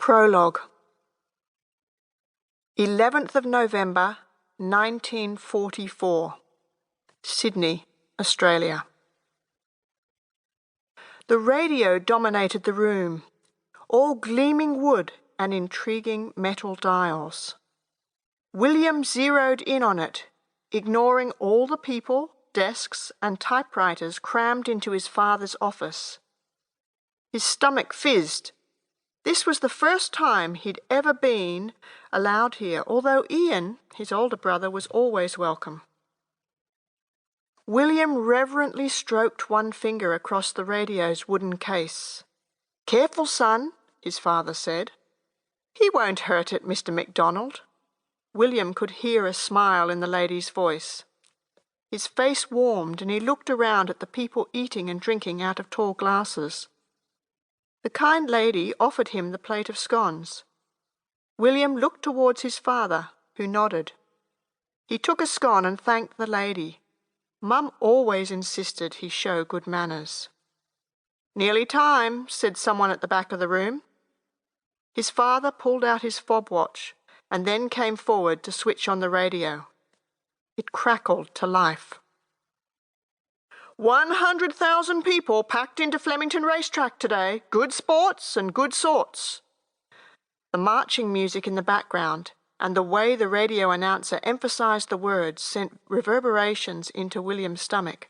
Prologue. 11th of November, 1944. Sydney, Australia. The radio dominated the room, all gleaming wood and intriguing metal dials. William zeroed in on it, ignoring all the people, desks and typewriters crammed into his father's office. His stomach fizzed. This was the first time he'd ever been allowed here, although Ian, his older brother, was always welcome. William reverently stroked one finger across the radio's wooden case. "Careful, son," his father said. "He won't hurt it, Mr. Macdonald." William could hear a smile in the lady's voice. His face warmed and he looked around at the people eating and drinking out of tall glasses. The kind lady offered him the plate of scones. William looked towards his father, who nodded. He took a scone and thanked the lady. Mum always insisted he show good manners. "Nearly time," said someone at the back of the room. His father pulled out his fob watch and then came forward to switch on the radio. It crackled to life. 100,000 people packed into Flemington racetrack today. Good sports and good sorts. The marching music in the background and the way the radio announcer emphasised the words sent reverberations into William's stomach.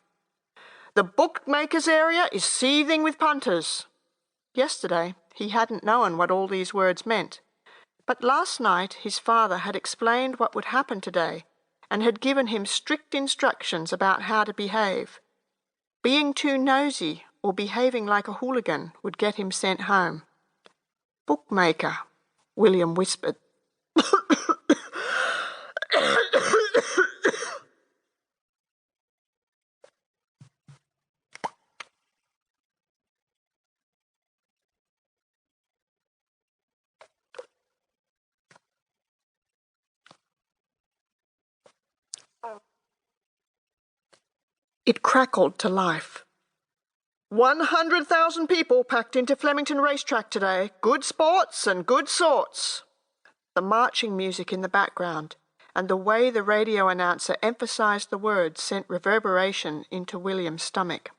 The bookmakers' area is seething with punters. Yesterday he hadn't known what all these words meant, but last night his father had explained what would happen today and had given him strict instructions about how to behave. Being too nosy or behaving like a hooligan would get him sent home. "Bookmaker," William whispered. It crackled to life. 100,000 people packed into Flemington racetrack today. Good sports and good sorts. The marching music in the background and the way the radio announcer emphasised the words sent reverberation into William's stomach.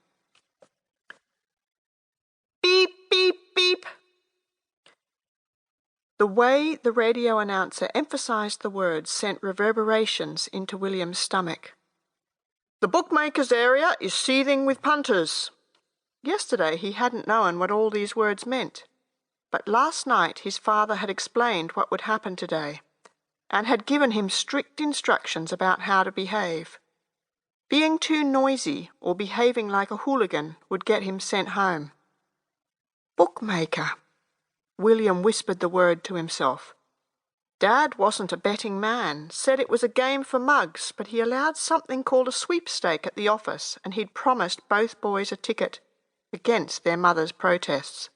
Beep, beep, beep. The way the radio announcer emphasised the words sent reverberations into William's stomach. The bookmakers' area is seething with punters. Yesterday he hadn't known what all these words meant, but last night his father had explained what would happen today and had given him strict instructions about how to behave. Being too noisy or behaving like a hooligan would get him sent home. Bookmaker. William whispered the word to himself. Dad wasn't a betting man, said it was a game for mugs, but he allowed something called a sweepstake at the office, and he'd promised both boys a ticket, against their mother's protests.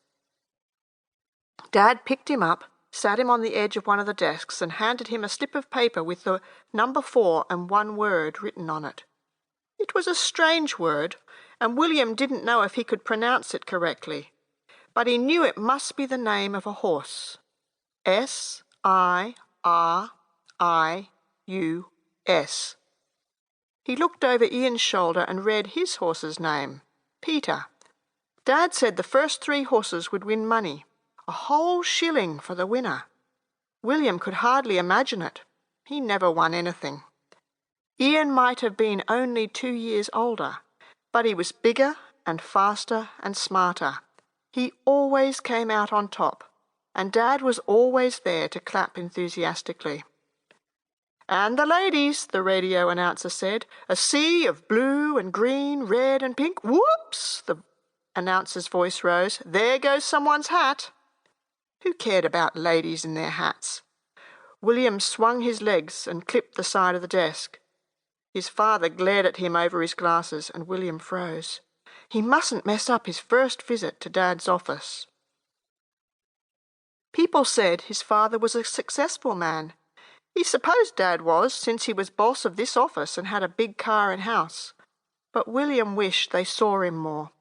Dad picked him up, sat him on the edge of one of the desks, and handed him a slip of paper with the number 4 and one word written on it. It was a strange word, and William didn't know if he could pronounce it correctly, but he knew it must be the name of a horse. S-I-R-I-U-S. He looked over Ian's shoulder and read his horse's name, Peter. Dad said the first 3 horses would win money, a whole shilling for the winner. William could hardly imagine it. He never won anything. Ian might have been only 2 years older, but he was bigger and faster and smarter. He always came out on top, and Dad was always there to clap enthusiastically. "And the ladies," the radio announcer said, "a sea of blue and green, red and pink." Whoops! The announcer's voice rose. "There goes someone's hat." Who cared about ladies and their hats? William swung his legs and clipped the side of the desk. His father glared at him over his glasses, and William froze. He mustn't mess up his first visit to Dad's office. People said his father was a successful man. He supposed Dad was, since he was boss of this office and had a big car and house. But William wished they saw him more.